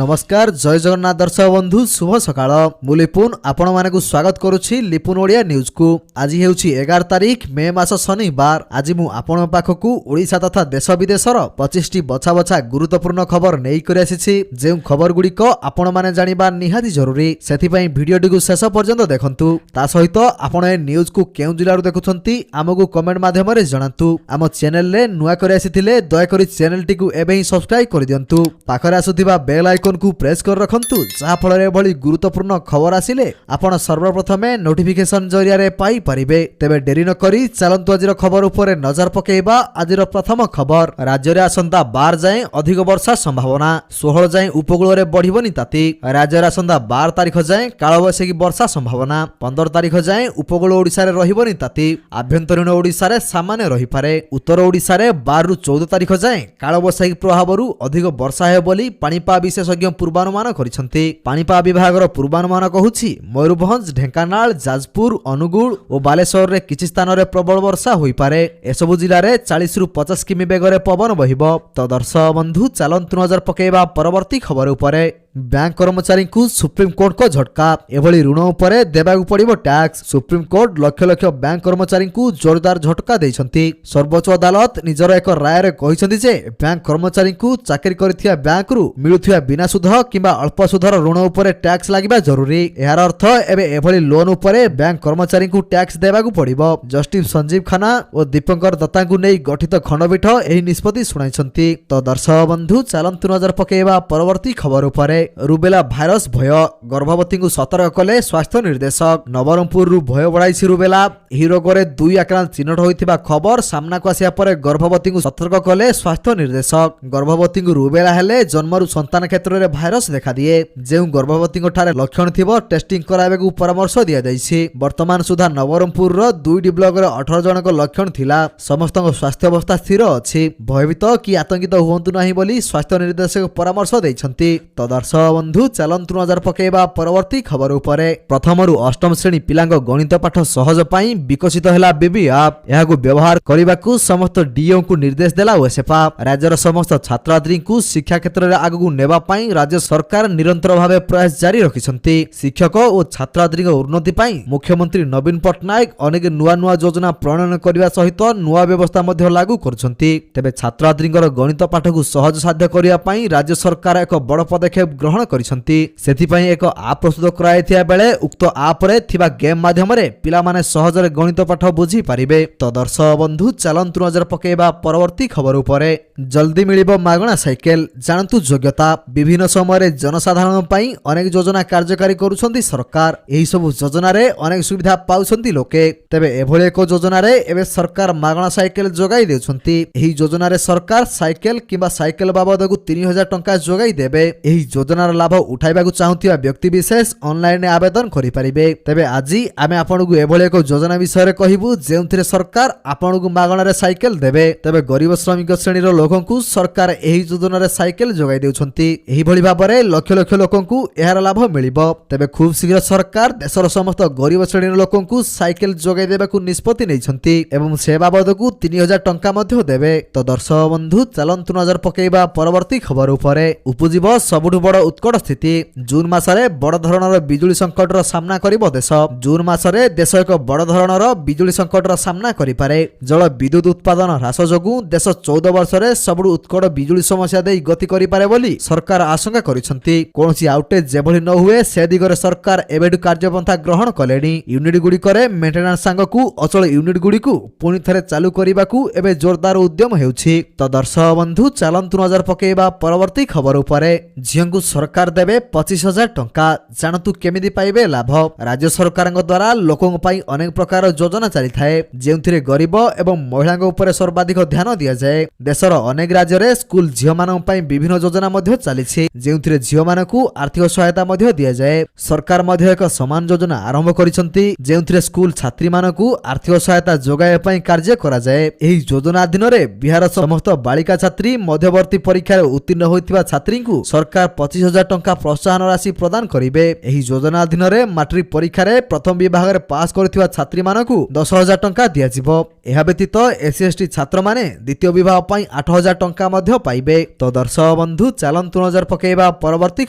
नमस्कार जय जगन्नाथ दर्शक बंधु शुभ सकाळ मु लिपुन आपण मानकु स्वागत करुछि लिपुन ओडिया न्यूज को। आज हेउछि 11 तारिख मे मास शनिवार। आज मु आपण पाखकु ओडिशा तथा देश विदेशर 25 टी बछा बछा गुरुत्वपूर्ण खबर नेई करि आसीछि। जे खबर गुडी को आपण माने जानिबा निहाती जरूरी, सेथि पई भिडियोटी को शेष पर्यंत देखंतु। ता सहित आपण ए न्यूज को केउ जिल्लारु देखुछंती हमकु कमेंट माध्यम रे जणांतु। आम चैनल रे नुवा करि आसीथिले दया करि चैनल टी को एबे ही सब्सक्राइब करि दियंतु। पाखरे आसुथिबा बेल आइकन को प्रेस कर रखंतु, जहा फल भली गुरुत्वपूर्ण खबर आसिले आपण सर्वप्रथमे नोटिफिकेशन जरिया रे पाई परिबे। तेबे डेरी न करी चलंतु आजिर खबर उपरे नजर पकेइबा। आजिर प्रथम खबर, राज्य रे आसंता 12 जाए अधिक वर्षा संभावना। 16 जाए उपकूल रे बढ़िबनी ताती। राज्य रे आसंता 12 तारिख जाए कालबैशाखी वर्षा संभावना। 15 तारिख जाए उपकूल ओडिसा रे रहिबनी ताती। आभ्यंतरीण ओडिसा रे सामान्य रहि पारे। उत्तर ओडिसा रे 12 रु 14 तारिख जाए कालबैशाखी प्रभावरु अधिक वर्षा हे बोली पाणीपाग विशेषज्ञ पूर्वानुमान करिसंती। पाणीपाग विभागर पूर्वानुमान कहूछि मयूरभंज, ढेंकानाल, जाजपुर, अनुगुल और बालेश्वर रे किछि स्थान रे प्रबल वर्षा होई पारे। एसबु जिल्ला रे 40 रु 50 किमी बेगरे पवन बहिबो। तो दर्शक बंधु चलंतु नजर पकेइबा परवर्ती खबर उपरे। बैंक कर्मचारी को सुप्रीम कोर्ट को झटका। एभली ऋण उपरे देबाकु पड़िबो टैक्स। सुप्रीम कोर्ट लक्ष लक्ष बैंक कर्मचारी को जोरदार झटका दैछंती। सर्वोच्च अदालत निजर एक राय रे कहिसंती जे बैंक कर्मचारी को चाकरी करथिया बैंक रु मिलुथिया बिना सुध किबा अल्प सुधर ऋण उपरे टैक्स लागिबा जरूरी। एहार अर्थ एबे एभली लोन उपरे बैंक कर्मचारी को टैक्स देबाकु पड़िबो। जस्टिस संजीव खन्ना और दीपंकर दत्ता को नै गठित खंडपीठ एही निष्पत्ति सुनाइछंती। तो दर्शक बंधु चलंतु नजर पकेइबा परवर्ती खबर उपरे। रुबेला भाइरस भय, गर्भवती को सतर्क कले स्वास्थ्य निर्देशक। नवरंगपुर रु भय बढ़ाई रुबेला। एही रोगरे 2 आक्रांत चिन्हट होइथिबा खबर सामना को आसिया परे गर्भवती को सतर्क कले स्वास्थ्य निर्देशक। गर्भवती को रुबेला हेले जन्मरु संतान क्षेत्र रे भाइरस देखा दिए। जेउ गर्भवती को ठारे लक्षण थिबो टेस्टिंग कराबेकु परामर्श दिया जाइछि। वर्तमान सुधा नवरंगपुर रो 2टी ब्लॉक रे 18 जनक लक्षण थिला। समस्त स्वास्थ्य अवस्था स्थिर अछि। भयभीत कि आतंकित हुअंतु नाही बोली स्वास्थ्य निर्देशक परामर्श दैछंती। तो दर्शक बंधु चलंतु नजर पकेइबा परवर्ती खबर उपरे। प्रथम रु अष्टम श्रेणी पिलांग गणित पाठ सहज पई विकसित हैला बेबी ऐप। एहाकु व्यवहार करिबाकु समस्त डीओ को निर्देश देला ओएसएफा। राज्यर समस्त छात्रछात्री को शिक्षा क्षेत्र रे आगु नेबा पई राज्य सरकार निरंतर भावे प्रयास जारी रखिसंती। शिक्षक और छात्रछात्री उन्नति पई मुख्यमंत्री नवीन पटनायक अनेक नुआ नुआ योजना प्रणयन करबा सहित नुआ व्यवस्था मध्ये लागू करछंती। तेबे छात्रछात्री गणित पाठ को सहज साध्य करिया पई राज्य सरकार एक बड़ पदक्षेप ग्रहण करिसंती। सेथि पई एक आप प्रस्तुत कराइथिया बेले उक्त आप रे थिबा गेम माध्यम रे पिला माने सहज रे गणित पाठ बुझी पारिबे। तो दर्शक बंधु चलंतु नजर पकेइबा परवर्ती खबर उपरे। जल्दी मिलिबो मागणा साइकेल, जानतु योग्यता। विभिन्न समय रे जनसाधारण पई अनेक योजना कार्यकारी करूछंती सरकार। एही सब योजना रे अनेक सुविधा पाउछंती लोके। तेबे एभली एक योजना रे एबे सरकार मागणा साइकेल जोगाई देउछंती। एही योजना रे सरकार साइकेल किबा साइकेल बाबदकु 3000 टंका जोगाई देबे। एही योजनार लाभ उठाइबाकु चाहुथिबा व्यक्ति विशेष ऑनलाइन आवेदन करि परिबे। तेबे आजि आमे आपनकु एभली एक योजना विषय रे कहिबु जेउथिरे सरकार आपनकु मागणा रे साइकेल देबे। तेबे गरीब श्रमिक श्रेणी रो लोकंकु सरकार एही योजना रे साइकेल जोगाई देउछंती। एही भली भाबरे लक्ष लक्ष लोकंकु एहार लाभ मिलिबो। तेबे खूब शीघ्र सरकार देशर समस्त गरीब श्रेणी रो लोकंकु साइकेल जोगाई देबाकु निष्पत्ति नैछंती एवं से बाबदकु 3000 टंका मध्ये देबे। तो दर्शक बंधु चलंतु नजर पकेइबा परवर्ती खबर उपरे। उपजीव सबुठु बड़ उत्कट स्थिति। जून मासरे बड़ धरणर बिजुली संकट रो सामना करिबो देश। जून मासरे देश एक बड़ धरणर बिजुली संकट रो सामना करि पारे। जल विद्युत उत्पादन ह्रास जोगु देश 14 वर्ष रे सबुठु उत्कट बिजुली समस्या देई गति करि पारे बोली सरकार आशंका करिसंती। कोनोसी आउटेज जेभली न हुए से दिगरे सरकार एबेडु कार्यपंथा ग्रहण कलेनी। यूनिट गुडी करे मेंटेनेंस सांगकु अचल यूनिट गुडी को पुनी थरे चालू करिबाकु एबे जोरदार उद्यम हेउछि। तो दर्शक बंधु चलंतु नजर पकेइबा परवर्ती खबर उपरे। झियंकु सरकार देबे 25,000 टंका, जानतु केमिति पाइबे लाभ। राज्य सरकारक द्वारा लोकंक पई अनेक प्रकार योजना चली थाए जेउथिरे गरीब एवं महिलांक उपरे सर्वाधिक ध्यान दिया जाए। देशर अनेक राज्य रे स्कूल झियो मानक पई विभिन्न योजना मध्ये चलीछि जेउथिरे झियो मानकु आर्थिक सहायता मध्ये दिया जाए। सरकार मध्ये एक समान योजना आरंभ करिसंती जेउथिरे स्कूल छात्री मानकु आर्थिक सहायता जोगाय पई कार्य करा जाए। एही योजना अधीन रे बिहार समस्त बालिका छात्री मध्यवर्ती परीक्षा रे उत्तीर्ण होइतिबा छात्री को सरकार 25,000 टंका प्रोत्साहन राशि प्रदान करिवे। एही योजना अधीन रे मैट्रिक परीक्षा रे प्रथम विभाग रे पास करथिबा छात्री मानकु 10,000 टंका दिया जिवो। ଏହା ବ୍ୟତୀତ ଏସସି ଏସଟି ଛାତ୍ରମାନେ ଦ୍ୱିତୀୟ ବିବାହ ପାଇଁ 8,000 ଟଙ୍କା ମଧ୍ୟ ପାଇବେ। ତ ଦର୍ଶକ ବନ୍ଧୁ ଚାଲନ୍ତୁ ନଜର ପକାଇବା ପରବର୍ତ୍ତୀ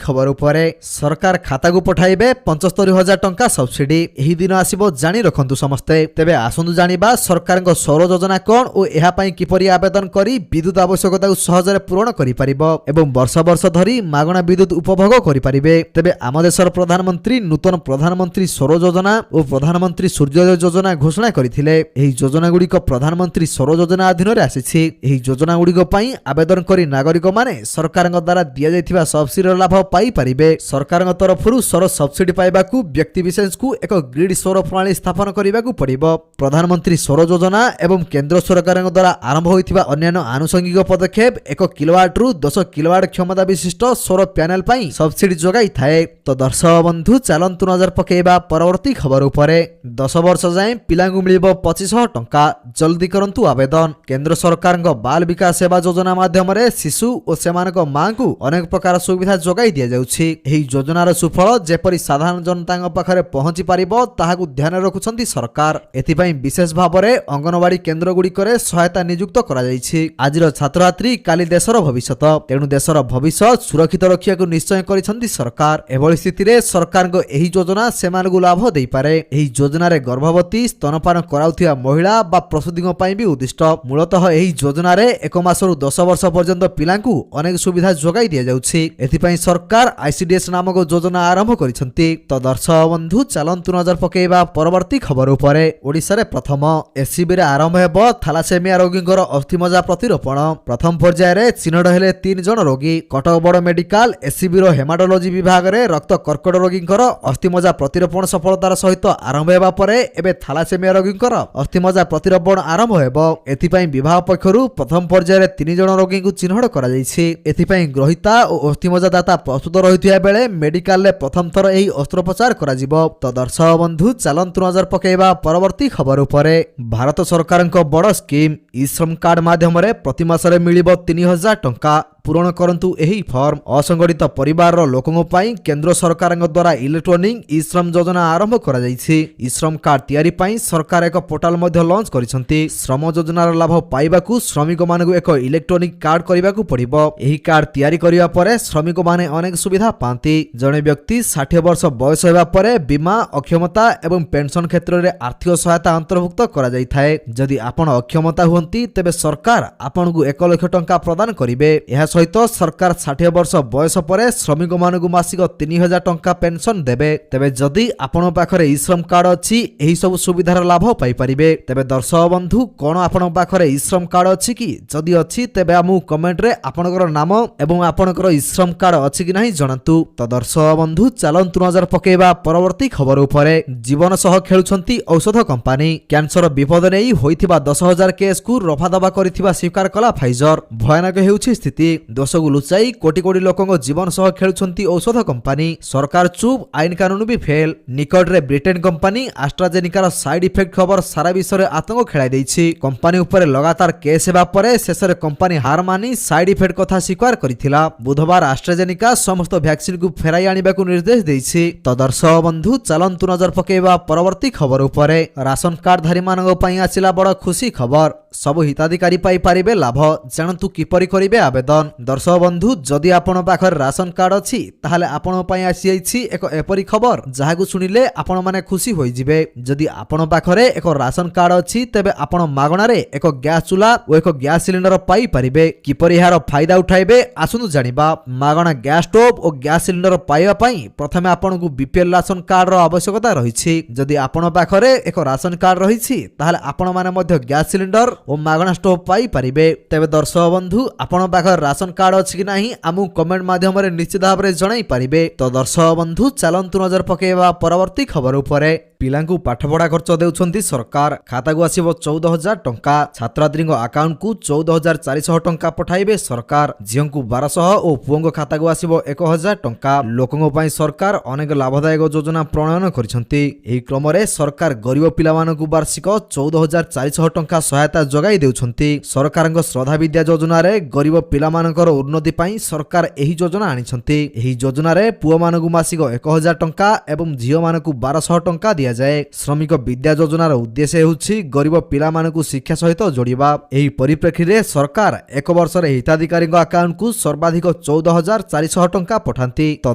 ଖବର ଉପରେ। ସରକାର ଖାତାକୁ ପଠାଇବେ 75,000 ଟଙ୍କା ସବସିଡି। ଏହି ଦିନ ଆସିବ ଜାଣି ରଖନ୍ତୁ ସମସ୍ତେ। ତେବେ ଆସନ୍ତୁ ଜାଣିବା ସରକାରଙ୍କ ସୌର ଯୋଜନା କଣ ଓ ଏହା ପାଇଁ କିପରି ଆବେଦନ କରି ବିଦ୍ୟୁତ ଆବଶ୍ୟକତାକୁ ସହଜରେ ପୂରଣ କରିପାରିବ ଏବଂ ବର୍ଷ ବର୍ଷ ଧରି ମାଗଣା ବିଦ୍ୟୁତ ଉପଭୋଗ କରିପାରିବେ। ତେବେ ଆମ ଦେଶର ପ୍ରଧାନମନ୍ତ୍ରୀ ନୂତନ ପ୍ରଧାନମନ୍ତ୍ରୀ ସୌର ଯୋଜନା ଓ ପ୍ରଧାନମନ୍ତ୍ରୀ ସୂର୍ଯ୍ୟୋଦୟ ଯୋଜନା ଘୋଷଣା କରିଥିଲେ। ଏହି ଯୋଜନାଗୁଡ଼ିକ ପ୍ରଧାନମନ୍ତ୍ରୀ ସୌର ଯୋଜନା ଅଧୀନରେ ଆସିଛି। ଏହି ଯୋଜନାଗୁଡ଼ିକ ପାଇଁ ଆବେଦନ କରି ନାଗରିକମାନେ ସରକାରଙ୍କ ଦ୍ୱାରା ଦିଆଯାଇଥିବା ସବସିଡିର ଲାଭ ପାଇପାରିବେ। ସରକାରଙ୍କ ତରଫରୁ ସୌର ସବସିଡି ପାଇବାକୁ ବ୍ୟକ୍ତିବିଶେଷଙ୍କୁ ଏକ ଗ୍ରିଡ୍ ସୌର ପ୍ରଣାଳୀ ସ୍ଥାପନ କରିବାକୁ ପଡ଼ିବ। ପ୍ରଧାନମନ୍ତ୍ରୀ ସୌର ଯୋଜନା ଏବଂ କେନ୍ଦ୍ର ସରକାରଙ୍କ ଦ୍ୱାରା ଆରମ୍ଭ ହୋଇଥିବା ଅନ୍ୟାନ୍ୟ ଆନୁଷଙ୍ଗିକ ପଦକ୍ଷେପ 1 କିଲୋୱାଟରୁ 10 କିଲୋୱାଟ କ୍ଷମତା ବିଶିଷ୍ଟ ସୌର ପ୍ୟାନେଲ ପାଇଁ ସବସିଡି ଯୋଗାଇଥାଏ। ତ ଦର୍ଶକ ବନ୍ଧୁ ଚାଲନ୍ତୁ ନଜର ପକାଇବା ପରବର୍ତ୍ତୀ ଖବର ଉପରେ। 10 ବର୍ଷ ଯାଏଁ ପିଲାଙ୍କୁ ମିଳିବ 2500 ଟଙ୍କା। ଜଲ୍ଦି କରନ୍ତୁ ଆବେଦନ। କେନ୍ଦ୍ର ସରକାରଙ୍କ ବାଲ ବିକାଶ ସେବା ଯୋଜନା ମାଧ୍ୟମରେ ଶିଶୁ ଓ ସେମାନଙ୍କ ମାଙ୍କୁ ଅନେକ ପ୍ରକାର ସୁବିଧା ଯୋଗାଇ ଦିଆଯାଉଛି। ଏହି ଯୋଜନାର ସୁଫଳ ଯେପରି ସାଧାରଣ ଜନତାଙ୍କ ପାଖରେ ପହଞ୍ଚି ପାରିବ ତାହାକୁ ଧ୍ୟାନରେ ରଖୁଛନ୍ତି ସରକାର। ଏଥିପାଇଁ ବିଶେଷ ଭାବରେ ଅଙ୍ଗନବାଡି କେନ୍ଦ୍ରଗୁଡ଼ିକରେ ସହାୟତା ନିଯୁକ୍ତ କରାଯାଇଛି। ଆଜିର ଛାତ୍ରଛାତ୍ରୀ କାଲି ଦେଶର ଭବିଷ୍ୟତ। ତେଣୁ ଦେଶର ଭବିଷ୍ୟତ ସୁରକ୍ଷିତ ରଖିବାକୁ ନିଶ୍ଚୟ କରିଛନ୍ତି ସରକାର। ଏଭଳି ସ୍ଥିତିରେ ସରକାରଙ୍କ ଏହି ଯୋଜନା ସେମାନଙ୍କୁ ଲାଭ ଦେଇପାରେ। ଏହି ଯୋଜନାରେ ଗର୍ଭବତୀ ସ୍ତନପାନ କରାଉଥିବା ମହିଳା ବା ପ୍ରସୂତିଙ୍କ ପାଇଁ ବି ଉଦ୍ଦିଷ୍ଟ। ମୂଳତଃ ଏହି ଯୋଜନାରେ 1 ମାସରୁ 10 ବର୍ଷ ପର୍ଯ୍ୟନ୍ତ ପିଲାଙ୍କୁ ଅନେକ ସୁବିଧା ଯୋଗାଇ ଦିଆଯାଉଛି। ଏଥିପାଇଁ ସରକାର ICDS ନାମକ ଯୋଜନା ଆରମ୍ଭ କରିଛନ୍ତି। ତ ଦର୍ଶକ ବନ୍ଧୁ ଚାଲନ୍ତୁ ନଜର ପକାଇବା ପରବର୍ତ୍ତୀ ଖବର ଉପରେ। ଓଡ଼ିଶାରେ ପ୍ରଥମ SCBରେ ଆରମ୍ଭ ହେବ ଥାଲାସେମିଆ ରୋଗୀଙ୍କର ଅସ୍ଥିମଜ୍ଜା ପ୍ରତିରୋପଣ। ପ୍ରଥମ ପର୍ଯ୍ୟାୟରେ ଚିହ୍ନଟ ହେଲେ 3 ଜଣ ରୋଗୀ। କଟକ ବଡ଼ ମେଡିକାଲ SCBର ହେମାଟୋଲୋଜି ବିଭାଗରେ ରକ୍ତ କର୍କଟ ରୋଗୀଙ୍କର ଅସ୍ଥିମଜ୍ଜା ପ୍ରତିରୋପଣ ସଫଳତାର ସହିତ ଆରମ୍ଭ ହେବା ପରେ ଏବେ ଥାଲାସେମିଆ ରୋଗୀଙ୍କର ଅସ୍ଥିମଜ୍ଜା ପ୍ରତିରୋପଣ ଆରମ୍ଭ ହେବ। ଏଥିପାଇଁ ବିଭାଗ ପକ୍ଷରୁ ପ୍ରଥମ ପର୍ଯ୍ୟାୟରେ 3 ଜଣ ରୋଗୀଙ୍କୁ ଚିହ୍ନଟ କରାଯାଇଛି। ଏଥିପାଇଁ ଗ୍ରହିତା ଓ ଅସ୍ଥିମଜ୍ଜା ଦାତା ପ୍ରସ୍ତୁତ ରହିଥିବା ବେଳେ ମେଡିକାଲରେ ପ୍ରଥମ ଥର ଏହି ଅସ୍ତ୍ରୋପଚାର କରାଯିବ। ତ ଦର୍ଶକ ବନ୍ଧୁ ଚାଲନ୍ତୁ ନଜର ପକାଇବା ପରବର୍ତ୍ତୀ ଖବର ଉପରେ। ଭାରତ ସରକାରଙ୍କ ବଡ଼ ସ୍କିମ୍ ଇ ଶ୍ରମ କାର୍ଡ ମାଧ୍ୟମରେ ପ୍ରତି ମାସରେ ମିଳିବ 3,000 ଟଙ୍କା। ପୂରଣ କରନ୍ତୁ ଏହି ଫର୍ମ। ଅସଂଗଠିତ ପରିବାରର ଲୋକଙ୍କ ପାଇଁ କେନ୍ଦ୍ର ସରକାରଙ୍କ ଦ୍ୱାରା ଇଲେକ୍ଟ୍ରୋନିକ୍ ଇ ଶ୍ରମ ଯୋଜନା ଆରମ୍ଭ କରାଯାଇଛି। ଇ ଶ୍ରମ କାର୍ଡ ତିଆରି ପାଇଁ ସରକାର ଏକ ପୋର୍ଟାଲ ମଧ୍ୟ ଲଞ୍ଚ କରିଛନ୍ତି। ଶ୍ରମ ଯୋଜନାର ଲାଭ ପାଇବାକୁ ଶ୍ରମିକମାନଙ୍କୁ ଏକ ଇଲେକ୍ଟ୍ରୋନିକ୍ କାର୍ଡ କରିବାକୁ ପଡ଼ିବ। ଏହି କାର୍ଡ ତିଆରି କରିବା ପରେ ଶ୍ରମିକମାନେ ଅନେକ ସୁବିଧା ପାଆନ୍ତି। ଜଣେ ବ୍ୟକ୍ତି 60 ବର୍ଷ ବୟସ ହେବା ପରେ ବୀମା, ଅକ୍ଷମତା ଏବଂ ପେନସନ କ୍ଷେତ୍ରରେ ଆର୍ଥିକ ସହାୟତା ଅନ୍ତର୍ଭୁକ୍ତ କରାଯାଇଥାଏ। ଯଦି ଆପଣ ଅକ୍ଷମତା ହୁଅନ୍ତି ତେବେ ସରକାର ଆପଣଙ୍କୁ 1 ଲକ୍ଷ ଟଙ୍କା ପ୍ରଦାନ କରିବେ। ଏହା ସହିତ ସରକାର 60 ବର୍ଷ ବୟସ ପରେ ଶ୍ରମିକମାନଙ୍କୁ ମାସିକ 3,000 ଟଙ୍କା ପେନସନ ଦେବେ। ତେବେ ଯଦି ଆପଣଙ୍କ ପାଖରେ ଇ ଶ୍ରମ କାର୍ଡ ଅଛି ଏହି ସବୁ ସୁବିଧାର ଲାଭ ପାଇପାରିବେ। ତେବେ ଦର୍ଶକ ବନ୍ଧୁ କଣ ଆପଣଙ୍କ ପାଖରେ ଇ ଶ୍ରମ କାର୍ଡ ଅଛି କି? ଯଦି ଅଛି ତେବେ ଆମକୁ କମେଣ୍ଟରେ ଆପଣଙ୍କର ନାମ ଏବଂ ଆପଣଙ୍କର ଇ ଶ୍ରମ କାର୍ଡ ଅଛି କି ନାହିଁ ଜଣାନ୍ତୁ। ତ ଦର୍ଶକ ବନ୍ଧୁ ଚାଲନ୍ତୁ ନଜର ପକାଇବା ପରବର୍ତ୍ତୀ ଖବର ଉପରେ। ଜୀବନ ସହ ଖେଳୁଛନ୍ତି ଔଷଧ କମ୍ପାନୀ। କ୍ୟାନ୍ସର ବିପଦ ନେଇ ହୋଇଥିବା 10,000 କେସ୍କୁ ରଫାଦଫା କରିଥିବା ସ୍ୱୀକାର କଲା ଫାଇଜର। ଭୟାନକ ହେଉଛି ସ୍ଥିତି। ଦୋଷକୁ ଲୁଚାଇ କୋଟି କୋଟି ଲୋକଙ୍କ ଜୀବନ ସହ ଖେଳୁଛନ୍ତି ଔଷଧ କମ୍ପାନୀ। ସରକାର ଚୁପ୍, ଆଇନ କାନୁନ ବି ଫେଲ୍। ନିକଟରେ ବ୍ରିଟେନ କମ୍ପାନୀ ଆଷ୍ଟ୍ରାଜେନିକାର ସାଇଡ୍ ଇଫେକ୍ଟ ଖବର ସାରା ବିଶ୍ୱରେ ଆତଙ୍କ ଖେଳାଇ ଦେଇଛି। କମ୍ପାନୀ ଉପରେ ଲଗାତାର କେସ୍ ହେବା ପରେ ଶେଷରେ କମ୍ପାନୀ ହାର ମାନି ସାଇଡ୍ ଇଫେକ୍ଟ କଥା ସ୍ୱୀକାର କରିଥିଲା। ବୁଧବାର ଆଷ୍ଟ୍ରାଜେନିକା ସମସ୍ତ ଭ୍ୟାକ୍ସିନକୁ ଫେରାଇ ଆଣିବାକୁ ନିର୍ଦ୍ଦେଶ ଦେଇଛି। ତ ଦର୍ଶକ ବନ୍ଧୁ ଚାଲନ୍ତୁ ନଜର ପକାଇବା ପରବର୍ତ୍ତୀ ଖବର ଉପରେ। ରାସନ କାର୍ଡଧାରୀମାନଙ୍କ ପାଇଁ ଆସିଲା ବଡ଼ ଖୁସି ଖବର। ସବୁ ହିତାଧିକାରୀ ପାଇପାରିବେ ଲାଭ। ଜାଣନ୍ତୁ କିପରି କରିବେ ଆବେଦନ। ଦର୍ଶକ ବନ୍ଧୁ ଯଦି ଆପଣଙ୍କ ପାଖରେ ରାସନ କାର୍ଡ ଅଛି ତାହେଲେ ଆପଣଙ୍କ ପାଇଁ ଆସିଯାଇଛି ଏକ ଏପରି ଖବର ଯାହାକୁ ଶୁଣିଲେ ଆପଣମାନେ ଖୁସି ହୋଇଯିବେ। ଯଦି ଆପଣଙ୍କ ପାଖରେ ଏକ ରାସନ କାର୍ଡ ଅଛି ତେବେ ଆପଣ ମାଗଣାରେ ଏକ ଗ୍ୟାସ୍ ଚୁଲା ଓ ଏକ ଗ୍ୟାସ୍ ସିଲିଣ୍ଡର ପାଇପାରିବେ। କିପରି ଏହାର ଫାଇଦା ଉଠାଇବେ ଆସନ୍ତୁ ଜାଣିବା। ମାଗଣା ଗ୍ୟାସ୍ ଷ୍ଟୋଭ ଓ ଗ୍ୟାସ୍ ସିଲିଣ୍ଡର ପାଇବା ପାଇଁ ପ୍ରଥମେ ଆପଣଙ୍କୁ BPL ରାସନ କାର୍ଡର ଆବଶ୍ୟକତା ରହିଛି। ଯଦି ଆପଣଙ୍କ ପାଖରେ ଏକ ରାସନ କାର୍ଡ ରହିଛି ତାହେଲେ ଆପଣମାନେ ମଧ୍ୟ ଗ୍ୟାସ୍ ସିଲିଣ୍ଡର ଓ ମାଗଣା ଷ୍ଟୋଭ ପାଇପାରିବେ। ତେବେ ଦର୍ଶକ ବନ୍ଧୁ ଆପଣଙ୍କ ପାଖରେ ରାସନ କାର୍ଡ ଅଛି କି ନାହିଁ ଆମକୁ କମେଣ୍ଟ ମାଧ୍ୟମରେ ନିଶ୍ଚିତ ଭାବରେ ଜଣାଇ ପାରିବେ। ତ ଦର୍ଶକ ବନ୍ଧୁ ଚାଲନ୍ତୁ ନଜର ପକାଇବା ପରବର୍ତ୍ତୀ ଖବର ଉପରେ। ପିଲାଙ୍କୁ ପାଠପଢ଼ା ଖର୍ଚ୍ଚ ଦେଉଛନ୍ତି ସରକାର। ଖାତାକୁ ଆସିବ 14,000 ଟଙ୍କା। ଛାତ୍ରଛାତ୍ରୀଙ୍କ ଆକାଉଣ୍ଟକୁ 14,400 ଟଙ୍କା ପଠାଇବେ ସରକାର। ଝିଅଙ୍କୁ 1,200 ଓ ପୁଅଙ୍କ ଖାତାକୁ ଆସିବ 1,000 ଟଙ୍କା। ଲୋକଙ୍କ ପାଇଁ ସରକାର ଅନେକ ଲାଭଦାୟକ ଯୋଜନା ପ୍ରଣୟନ କରିଛନ୍ତି। ଏହି କ୍ରମରେ ସରକାର ଗରିବ ପିଲାମାନଙ୍କୁ ବାର୍ଷିକ 14,400 ଟଙ୍କା ସହାୟତା ଯୋଗାଇ ଦେଉଛନ୍ତି। ସରକାରଙ୍କ ଶ୍ରଦ୍ଧା ବିଦ୍ୟା ଯୋଜନାରେ ଗରିବ ପିଲାମାନଙ୍କର ଉନ୍ନତି ପାଇଁ ସରକାର ଏହି ଯୋଜନା ଆଣିଛନ୍ତି। ଏହି ଯୋଜନାରେ ପୁଅମାନଙ୍କୁ ମାସିକ 1,000 ଟଙ୍କା ଏବଂ ଝିଅମାନଙ୍କୁ 1,200 ଟଙ୍କା ଦିଆଯିବ। दियाजाए। श्रमिक विद्या योजनार उद्देश्य हेउछि गरीब पिलामानकु शिक्षा सहित जोड़िबा। एही परिप्रेक्षी रे सरकार एक वर्ष रे हिताधिकारी अकाउंट को सर्वाधिक 14,400 टंका पठांती। तो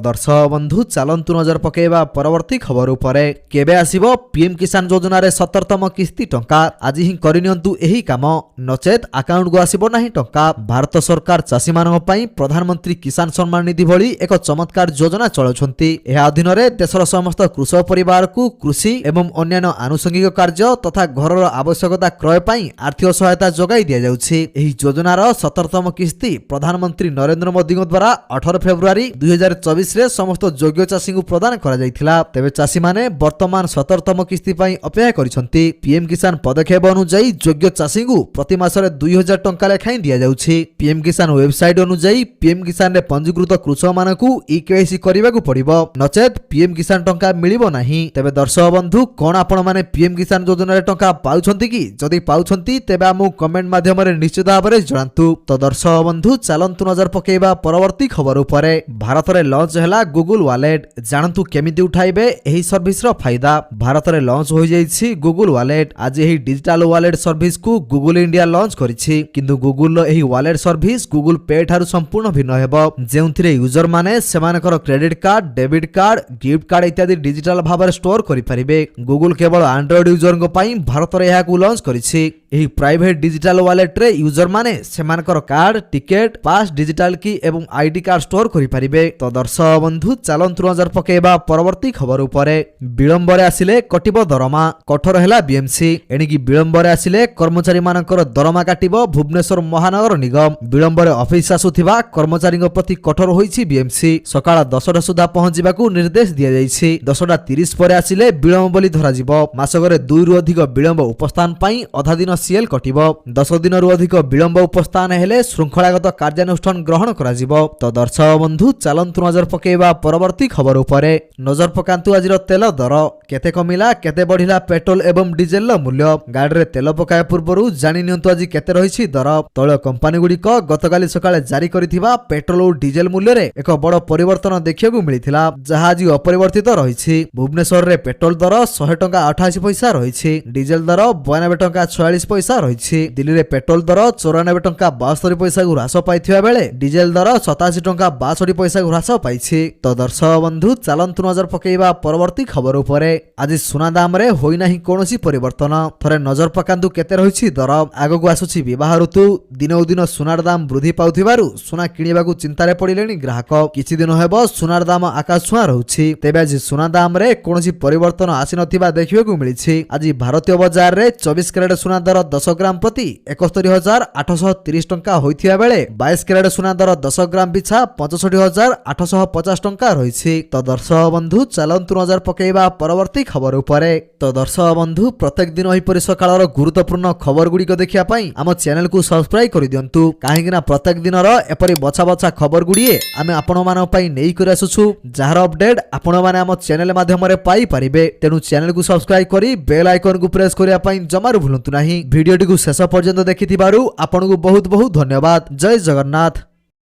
दर्शक बंधु चलंतु नजर पकेबा परवर्ती खबर उपरे। केबे आसीबो पीएम किसान योजना रे 17तम किस्ती टंका? आज ही करिनियंतु एही काम, नचेत अकाउंट को आसीबो नाही टंका। भारत सरकार चाषी मानक पई प्रधानमंत्री किसान सम्मान निधि भली एक चमत्कार योजना चलाउछंती। एहा अधीन रे देशर समस्त कृषक परिवार को कृषि एवं अन्यान्य आनुषंगिक कार्य तथा घरर आवश्यकता क्रय पई आर्थिक सहायता जोगाई दिया जाउछि। एही योजनार 17तम किस्ती प्रधानमंत्री नरेंद्र मोदी द्वारा 18 फेब्रुआरी 2024 रे समस्त योग्य चाषी को प्रदान करा जायथिला। तेबे चाषी माने वर्तमान 17तम किस्ती पई अपेक्षा करिसंती। पीएम किसान पदक्षेप अनुसार योग्य चाषी को प्रति मासरे 2000 टंका लेखाई दिया जाउछि। पीएम किसान वेबसाइट अनुसार पीएम किसान रे पंजीकृत कृषक मानकु ईकेवाईसी करबाकू पड़िबो, नचेत पीएम किसान टंका मिलिबो नाही। तेबे दर्शक बंधु कोन आपण माने पीएम किसान योजना रे टंका पाउछंती कि? जदि पाउछंती तेबे हमु कमेंट माध्यम रे निश्चित भाबरे जणांतु। तो दर्शक बंधु चलंतु नजर पकेबा परवर्ती खबर उपरे। भारत रे लॉन्च हैला गूगल वॉलेट। जानंतु केमिति उठाइबे एही सर्विस रो फायदा। भारत रे लॉन्च होई जाईछि गूगल वॉलेट। आज एही डिजिटल वॉलेट सर्विस को गूगल इंडिया लॉन्च करिछि, किंतु गूगल रो एही वॉलेट सर्विस गूगल पे ठारू संपूर्ण भिन्न हेबो, जेउथिरे यूजर माने सेमानकर credit card, debit card, gift card इत्यादि डिजिटल भाबरे स्टोर करि परिबे। गूगल केवल एंड्रॉइड यूजर को पई भारत रे एहाकू लॉन्च करिछि। एही प्राइवेट डिजिटल वॉलेट रे यूजर माने सेमानकर कार्ड, टिकेट, पास, डिजिटल की एवं आईडी कार्ड स्टोर करि परिबे। तो दर्शक बंधु चलंतु नजर पकेबा परवर्ती खबर उपरे। विलंबरे आसिले कटिबो दरमा, कठोर हैला बीएमसी। एणिकी विलंबरे आसिले कर्मचारी मानकर दरमा काटिबो भुवनेश्वर महानगर निगम। विलंबरे ऑफिस आसुथिबा कर्मचारी प्रति कठोर होईछि बीएमसी। सकाळ 10टा सुधा पहुंचिबाकू निर्देश दिया जाईछि। 10:30 परे आसिले विलंब बोली धरा जिवो। मासकरे 2 रु अधिक विलंब उपस्थान पई अधा दिन सीएल कटिबो। 10 दिन रु अधिक विलंब उपस्थान हेले श्रृंखलागत कार्यानुष्ठान ग्रहण करा जिवो। तो दर्शक बंधु चलंतु नजर पकेबा परवर्ती खबर उपरे। नजर पकांतु आजिर तेल दर केते कमिला, केते बढ़िला पेट्रोल एवं डीजेल मूल्य। गाड़ी रे तेल पकाया पूर्वरु जानि नियंतु आज केते रहिछि दर। तैल कंपनी गुडी गतकाली सकाळे जारी करिथिबा पेट्रोल और डीजेल मूल्य रे एक बड़ परिवर्तन देखिବାକୁ मिलिथिला, जहा आज अपरिवर्तित रहिछि। भुवनेश्वर रे पेट्रोल दर 100 टंका 88 पैसा रहिछि, डीजेल दर 92 टंका 46 पैसा रहिछि। दिल्ली रे पेट्रोल दर 94 टंका 72 पैसा को ह्रास पाइथिबा बेले डीजेल दर 87 टंका 62 पैसा को ह्रास पाइछि। तो दर्शक बंधु चलंतु नजर पकेबा परवर्ती खबर उपरे। आज सुना दाम रे होई नाही कोनोसी परिवर्तन। थरे नजर पकांतु केते रहिछि दर। आगो को आसुछि विवाह ऋतु। दिनो दिन सुनार दाम वृद्धि पाउथिबारु सुना किनिबाकू चिंतारे पड़िलेनी ग्राहक। किछि दिन हेबो सुनार दाम आकाश छुआ रहुछि। तेबे आज सुना दाम रे कोनोसी परिवर्तन आसी नथिबा देखिबाकू मिलिछि। आज भारतीय बाजार रे 24 कैरेट सुना दर 10 ग्राम प्रति 71,830 टंका होइथिबा बेले 22 कैरेट सुना दर 10 ग्राम पिछा 65,850 टंका रहिछि। तो दर्शक बंधु चलंतु नजर पकेबा परवर्ती खबर उपरे। तो दर्शक बंधु प्रत्येक दिन एहिपरि सकाळर गुरुत्वपूर्ण खबर गुडी देखिया पई आम चैनल को सब्सक्राइब करि दियंतु, काहेकि ना प्रत्येक दिनर एपरि बछा बछा खबर गुडीए आमे आपण मानन पई नेई कर आसुछु, जार अपडेट आपण माने आम चैनल माध्यम रे पाई परिबे। तेनु चैनल को सब्सक्राइब करी बेल आइकन को प्रेस करिया पई जमारु भूलंतु नाही। वीडियोटी को शेष पर्यंत देखिथिबारु आपनको बहुत बहुत धन्यवाद। जय जगन्नाथ।